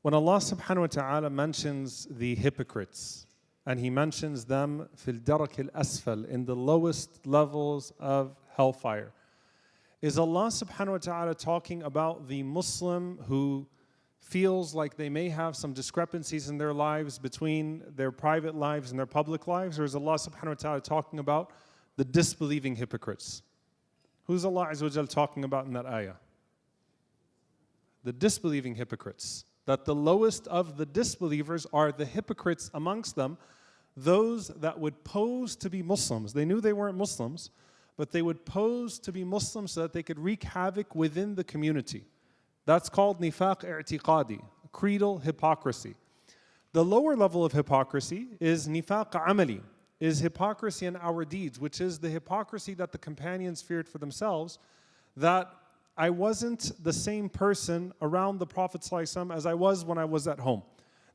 When Allah subhanahu wa ta'ala mentions the hypocrites, and He mentions them fil darak al-asfal, in the lowest levels of hellfire, is Allah subhanahu wa ta'ala talking about the Muslim who feels like they may have some discrepancies in their lives between their private lives and their public lives? Or is Allah subhanahu wa ta'ala talking about the disbelieving hypocrites? Who's Allah Azza wa Jal talking about in that ayah? The disbelieving hypocrites. That the lowest of the disbelievers are the hypocrites amongst them, those that would pose to be Muslims. They knew they weren't Muslims, but they would pose to be Muslims so that they could wreak havoc within the community. That's called nifaq i'tiqadi, creedal hypocrisy. The lower level of hypocrisy is nifaq amali, is hypocrisy in our deeds, which is the hypocrisy that the companions feared for themselves, that I wasn't the same person around the Prophet ﷺ as I was when I was at home.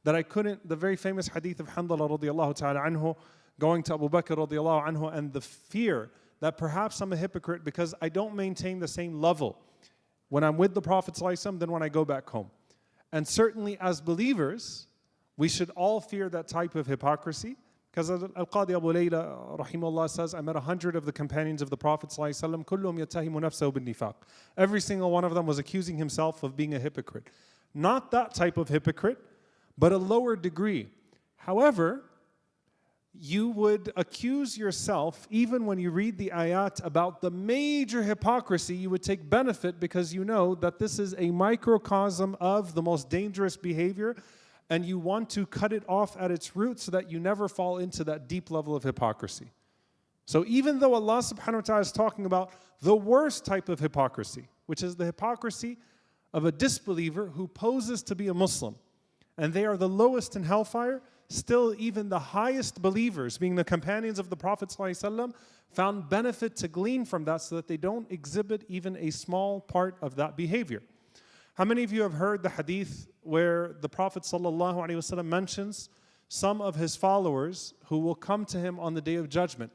That I couldn't, the very famous hadith of Handala radiallahu ta'ala anhu, going to Abu Bakr radiallahu anhu, and the fear that perhaps I'm a hypocrite because I don't maintain the same level when I'm with the Prophet ﷺ than when I go back home. And certainly as believers, we should all fear that type of hypocrisy, because Al-Qadi Abu Layla rahimahullah says, I met 100 of the companions of the Prophet ﷺ, كُلُّهُمْ يَتَّهِمُ نَفْسَهُ بِالنِّفَاقِ. Every single one of them was accusing himself of being a hypocrite. Not that type of hypocrite, but a lower degree. However, you would accuse yourself, even when you read the ayat about the major hypocrisy, you would take benefit because you know that this is a microcosm of the most dangerous behavior, and you want to cut it off at its root so that you never fall into that deep level of hypocrisy. So even though Allah subhanahu wa ta'ala is talking about the worst type of hypocrisy, which is the hypocrisy of a disbeliever who poses to be a Muslim, and they are the lowest in hellfire, still even the highest believers, being the companions of the Prophet ﷺ, found benefit to glean from that so that they don't exhibit even a small part of that behavior. How many of you have heard the hadith where the Prophet ﷺ mentions some of his followers who will come to him on the Day of Judgment,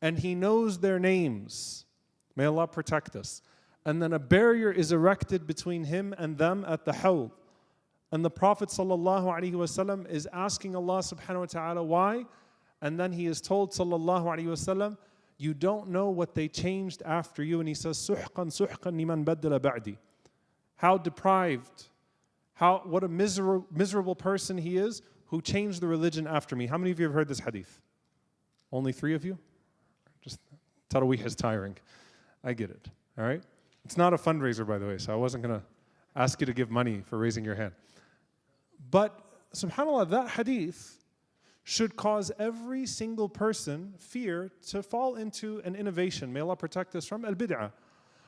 and he knows their names? May Allah protect us. And then a barrier is erected between him and them at the Hawd. And the Prophet ﷺ is asking Allah subhanahu wa ta'ala why, and then he is told sallallahu alayhi wasallam, you don't know what they changed after you. And he says, suhqan suhqan liman baddala ba'di. How deprived, what a miserable person he is who changed the religion after me. How many of you have heard this hadith? Only 3 of you? Just Tarawih is tiring. I get it, all right? It's not a fundraiser, by the way, so I wasn't going to ask you to give money for raising your hand. But subhanAllah, that hadith should cause every single person fear to fall into an innovation. May Allah protect us from al-bid'ah.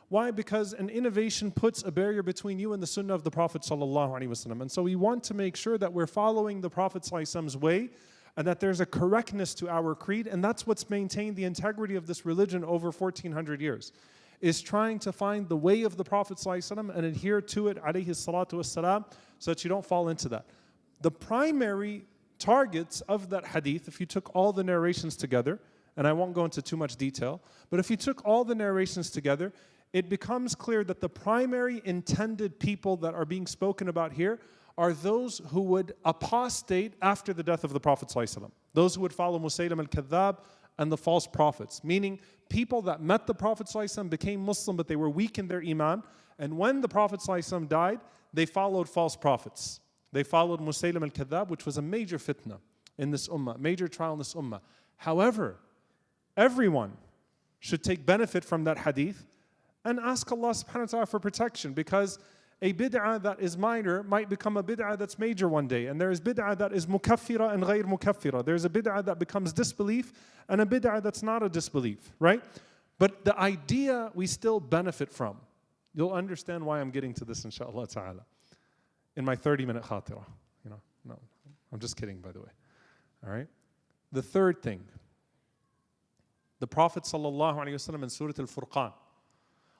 Why? Because an innovation puts a barrier between you and the sunnah of the Prophet ﷺ. And so we want to make sure that we're following the Prophet ﷺ's way and that there's a correctness to our creed. And that's what's maintained the integrity of this religion over 1400 years. Is trying to find the way of the Prophet ﷺ and adhere to it, alayhi salatu wassalam, so that you don't fall into that. The primary targets of that hadith, if you took all the narrations together, and I won't go into too much detail, but if you took all the narrations together, it becomes clear that the primary intended people that are being spoken about here are those who would apostate after the death of the Prophet ﷺ. Those who would follow Musaylim al-Kadhab and the false prophets, meaning people that met the Prophet ﷺ, became Muslim, but they were weak in their Iman, and when the Prophet ﷺ died, they followed false prophets. They followed Musaylim al-Kadhab, which was a major fitna in this ummah, major trial in this ummah. However, everyone should take benefit from that hadith and ask Allah subhanahu wa ta'ala for protection, because a bid'ah that is minor might become a bid'ah that's major one day. And there is bid'ah that is mukaffira and ghayr mukaffira. There's a bid'ah that becomes disbelief and a bid'ah that's not a disbelief, right? But the idea we still benefit from. You'll understand why I'm getting to this, inshaAllah ta'ala, in my 30-minute khatira. No, I'm just kidding, by the way. All right? The third thing, the Prophet sallallahu alaihi wasallam in Surah Al-Furqan,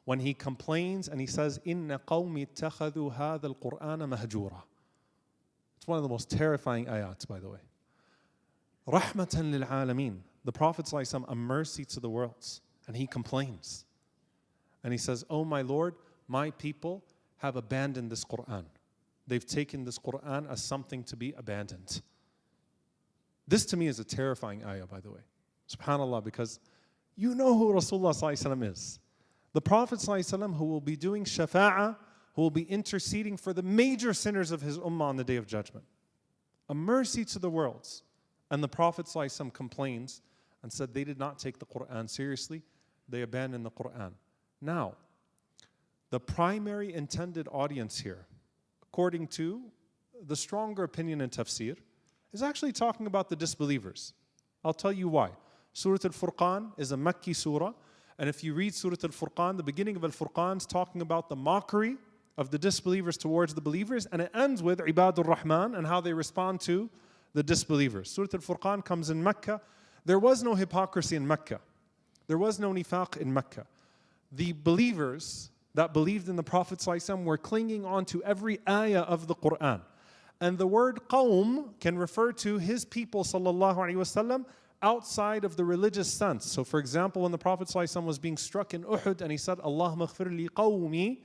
when he complains and he says, "Inna qawmi ittakhadhu hadha al-Qur'ana mahjura." It's one of the most terrifying ayats, by the way. Rahmatan lil alameen. The Prophet ﷺ, a mercy to the worlds, and he complains. And he says, "Oh my Lord, my people have abandoned this Qur'an. they've taken this Qur'an as something to be abandoned. This to me is a terrifying ayah, by the way. SubhanAllah, because you know who Rasulullah ﷺ is. The Prophet ﷺ who will be doing shafa'ah, who will be interceding for the major sinners of his ummah on the Day of Judgment. A mercy to the worlds. And the Prophet ﷺ complains and said they did not take the Qur'an seriously. They abandoned the Qur'an. Now, the primary intended audience here, according to the stronger opinion in tafsir, is actually talking about the disbelievers. I'll tell you why. Surah Al-Furqan is a Makki surah, and if you read Surah Al-Furqan, the beginning of Al-Furqan is talking about the mockery of the disbelievers towards the believers, and it ends with Ibadur Rahman and how they respond to the disbelievers. Surah Al-Furqan comes in Mecca. There was no hypocrisy in Mecca. There was no nifaq in Mecca. The believers that believed in the Prophet ﷺ were clinging on to every ayah of the Qur'an. And the word qawm can refer to his people sallallahu alaihi wasallam outside of the religious sense. So for example, when the Prophet ﷺ was being struck in Uhud and he said, Allahumma ighfir li qawmi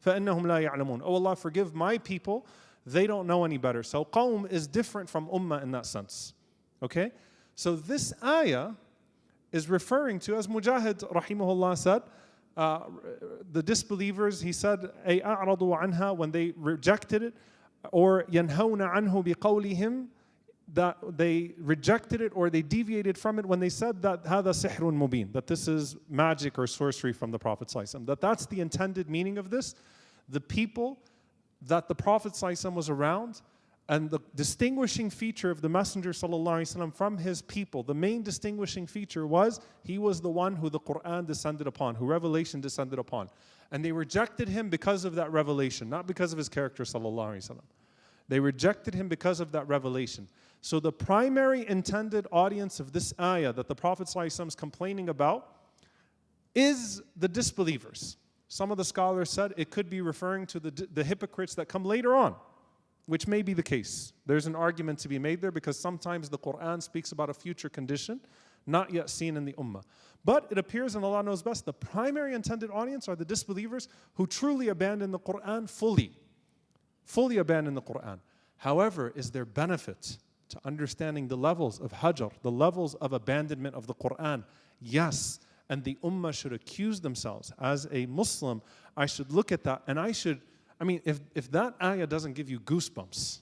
فَإِنَّهُمْ لَا يَعْلَمُونَ. Oh Allah, forgive my people, they don't know any better. So qawm is different from ummah in that sense. Okay? So this ayah is referring to, as Mujahid rahimahullah said, the disbelievers, he said, أَيْ أَعْرَضُوا عَنْهَا, when they rejected it, or يَنْهَوْنَ عَنْهُ بِقَوْلِهِمْ, that they rejected it or they deviated from it when they said that هَذَا سِحْرٌ مُبِينٌ, that this is magic or sorcery from the Prophet ﷺ. That's the intended meaning of this. The people that the Prophet ﷺ was around, and the distinguishing feature of the Messenger ﷺ from his people, the main distinguishing feature was he was the one who the Qur'an descended upon, who revelation descended upon. And they rejected him because of that revelation, not because of his character ﷺ. They rejected him because of that revelation. So the primary intended audience of this ayah that the Prophet ﷺ is complaining about is the disbelievers. Some of the scholars said it could be referring to the hypocrites that come later on, which may be the case. There's an argument to be made there because sometimes the Qur'an speaks about a future condition not yet seen in the Ummah. But it appears, and Allah knows best, the primary intended audience are the disbelievers who truly abandon the Qur'an fully abandon the Qur'an. However, is there benefit to understanding the levels of hajar, the levels of abandonment of the Qur'an? Yes. And the Ummah should accuse themselves. As a Muslim, I should look at that and if that ayah doesn't give you goosebumps,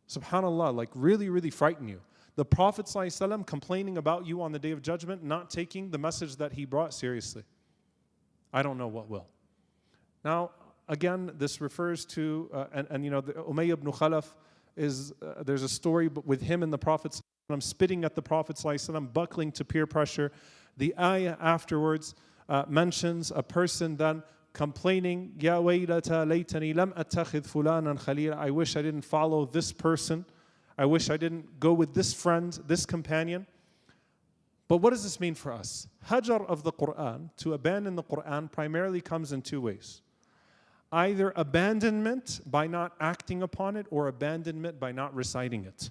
subhanAllah, like really, really frighten you. The Prophet ﷺ complaining about you on the Day of Judgment, not taking the message that he brought seriously. I don't know what will. Now, again, this refers to, the Umayyah ibn Khalaf is, there's a story with him and the Prophet ﷺ spitting at the Prophet ﷺ, buckling to peer pressure. The ayah afterwards mentions a person then complaining, Ya waylata laytani lam attakhidh fulanan khalila. I wish I didn't follow this person. I wish I didn't go with this friend, this companion. But what does this mean for us? Hajar of the Qur'an, to abandon the Qur'an, primarily comes in two ways. Either abandonment by not acting upon it, or abandonment by not reciting it.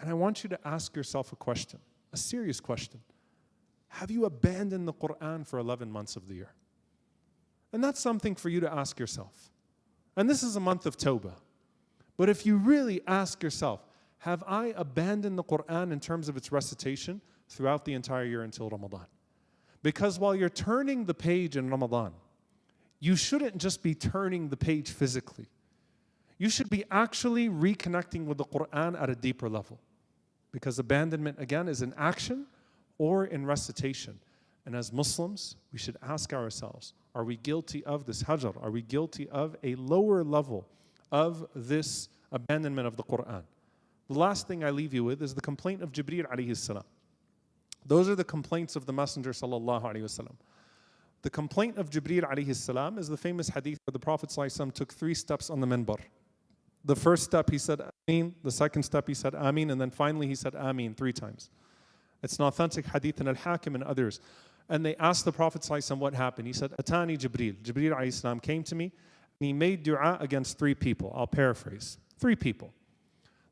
And I want you to ask yourself a question, a serious question. Have you abandoned the Qur'an for 11 months of the year? And that's something for you to ask yourself. And this is a month of Tawbah. But if you really ask yourself, have I abandoned the Qur'an in terms of its recitation throughout the entire year until Ramadan? Because while you're turning the page in Ramadan, you shouldn't just be turning the page physically. You should be actually reconnecting with the Qur'an at a deeper level. Because abandonment, again, is in action or in recitation. And as Muslims, we should ask ourselves, are we guilty of this hajar? Are we guilty of a lower level of this abandonment of the Qur'an? The last thing I leave you with is the complaint of Jibreel alayhi salam. Those are the complaints of the Messenger sallallahu alayhi wasallam. The complaint of Jibreel alayhi salam is the famous hadith where the Prophet sallallahu alayhi wasallam took 3 steps on the minbar. The first step he said Ameen, the second step he said Ameen, and then finally he said Ameen 3 times. It's an authentic hadith in Al-Hakim and others. And they asked the Prophet ﷺ what happened. He said, Atani Jibreel. Jibreel alayhi salam came to me and he made dua against 3 people. I'll paraphrase. 3 people.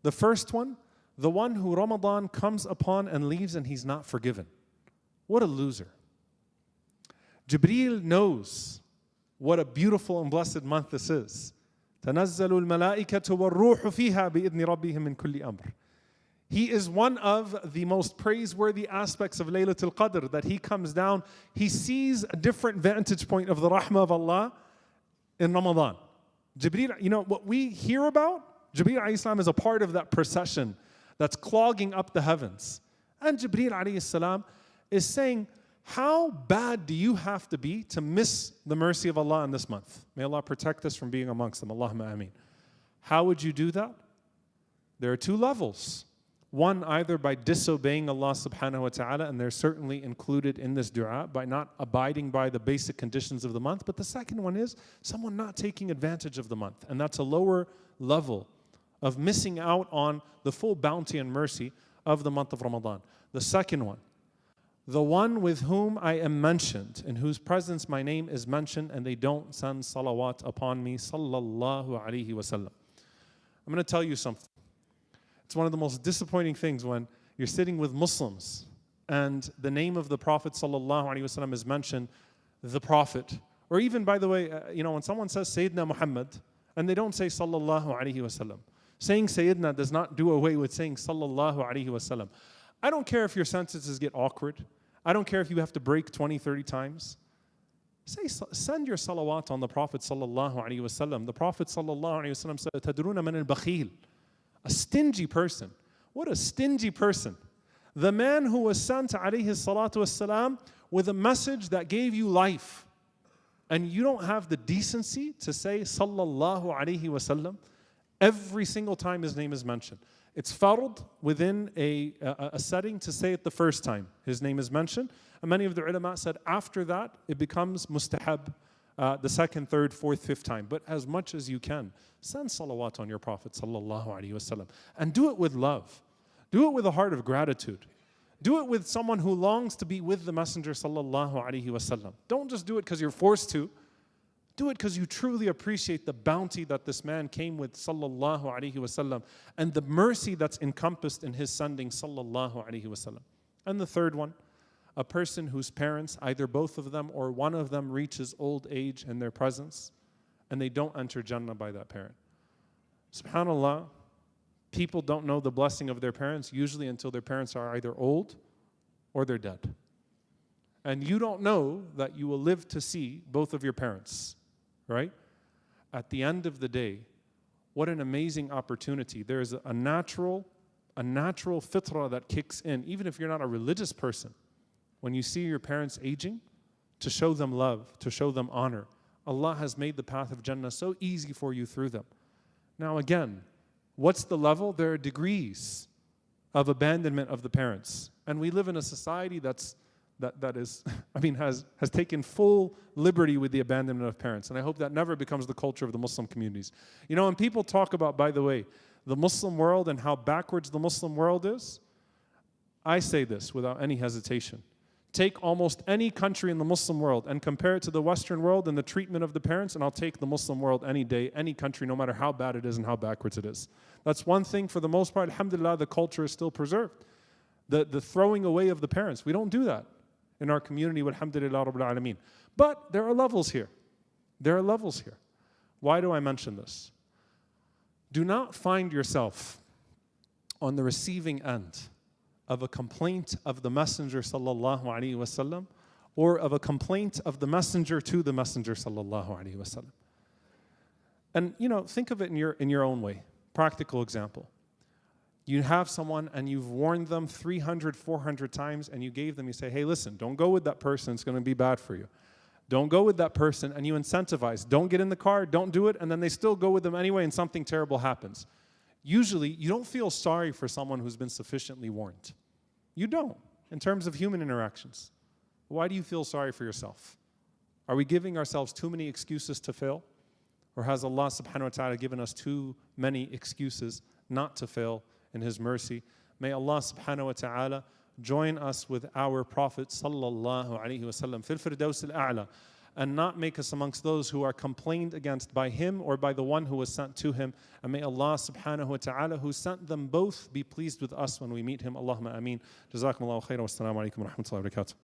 The first one, the one who Ramadan comes upon and leaves and he's not forgiven. What a loser. Jibreel knows what a beautiful and blessed month this is. تنزل الملائكة والروح فيها بإذن ربهم من كل أمر. He is one of the most praiseworthy aspects of Laylatul Qadr, that he comes down, he sees a different vantage point of the rahmah of Allah in Ramadan. Jibreel, what we hear about, Jibreel alayhi salam is a part of that procession that's clogging up the heavens. And Jibreel alayhi salam is saying, how bad do you have to be to miss the mercy of Allah in this month? May Allah protect us from being amongst them. Allahumma ameen. How would you do that? There are two levels. One, either by disobeying Allah subhanahu wa ta'ala, and they're certainly included in this dua, by not abiding by the basic conditions of the month. But the second one is someone not taking advantage of the month. And that's a lower level of missing out on the full bounty and mercy of the month of Ramadan. The second one, the one with whom I am mentioned, in whose presence my name is mentioned, and they don't send salawat upon me, sallallahu alaihi wasallam. I'm going to tell you something. It's one of the most disappointing things when you're sitting with Muslims and the name of the Prophet sallallahu alaihi wasallam is mentioned, the Prophet. Or even, by the way, when someone says Sayyidina Muhammad and they don't say sallallahu alaihi wasallam. Saying Sayyidina does not do away with saying sallallahu alaihi wasallam. I don't care if your sentences get awkward. I don't care if you have to break 20, 30 times. Send your salawat on the Prophet sallallahu alaihi wasallam. The Prophet sallallahu alaihi wasallam said, "Tadruna man al-bakhil." A stingy person. What a stingy person. The man who was sent alayhi salatu wassalam with a message that gave you life. And you don't have the decency to say sallallahu alaihi wasallam every single time his name is mentioned. It's fard within a setting to say it the first time his name is mentioned. And many of the ulama said after that it becomes mustahab the second, third, fourth, fifth time. But as much as you can, send salawat on your Prophet sallallahu alaihi wasallam. And do it with love. Do it with a heart of gratitude. Do it with someone who longs to be with the Messenger sallallahu alaihi wasallam. Don't just do it because you're forced to. Do it because you truly appreciate the bounty that this man came with sallallahu alaihi wasallam and the mercy that's encompassed in his sending sallallahu alaihi wasallam. And the third one, a person whose parents, either both of them or one of them, reaches old age in their presence and they don't enter Jannah by that parent. SubhanAllah, people don't know the blessing of their parents usually until their parents are either old or they're dead. And you don't know that you will live to see both of your parents, right? At the end of the day, what an amazing opportunity. There's a natural fitrah that kicks in, even if you're not a religious person. When you see your parents aging, to show them love, to show them honor. Allah has made the path of Jannah so easy for you through them. Now again, what's the level? There are degrees of abandonment of the parents. And we live in a society that has taken full liberty with the abandonment of parents. And I hope that never becomes the culture of the Muslim communities. When people talk about, by the way, the Muslim world and how backwards the Muslim world is, I say this without any hesitation. Take almost any country in the Muslim world and compare it to the Western world and the treatment of the parents, and I'll take the Muslim world any day, any country, no matter how bad it is and how backwards it is. That's one thing. For the most part, alhamdulillah, the culture is still preserved. The throwing away of the parents, we don't do that in our community, alhamdulillah rabbil alameen. But there are levels here. There are levels here. Why do I mention this? Do not find yourself on the receiving end of a complaint of the Messenger sallallahu alaihi wasallam, or of a complaint of the Messenger to the Messenger sallallahu alaihi wasallam. And think of it in your own way. Practical example. You have someone and you've warned them 300, 400 times, and you say, hey, listen, don't go with that person, it's going to be bad for you. Don't go with that person, and you incentivize. Don't get in the car, don't do it, and then they still go with them anyway and something terrible happens. Usually, you don't feel sorry for someone who's been sufficiently warned. You don't, in terms of human interactions. Why do you feel sorry for yourself? Are we giving ourselves too many excuses to fail? Or has Allah subhanahu wa ta'ala given us too many excuses not to fail in His mercy? May Allah subhanahu wa ta'ala join us with our Prophet sallallahu alaihi wasallam fil firdaus al-a'la, and not make us amongst those who are complained against by him or by the one who was sent to him. And may Allah subhanahu wa ta'ala, who sent them both, be pleased with us when we meet him. Allahumma ameen. Jazakumullahu khairan. Wassalamu alaikum wa rahmatullahi wa barakatuh.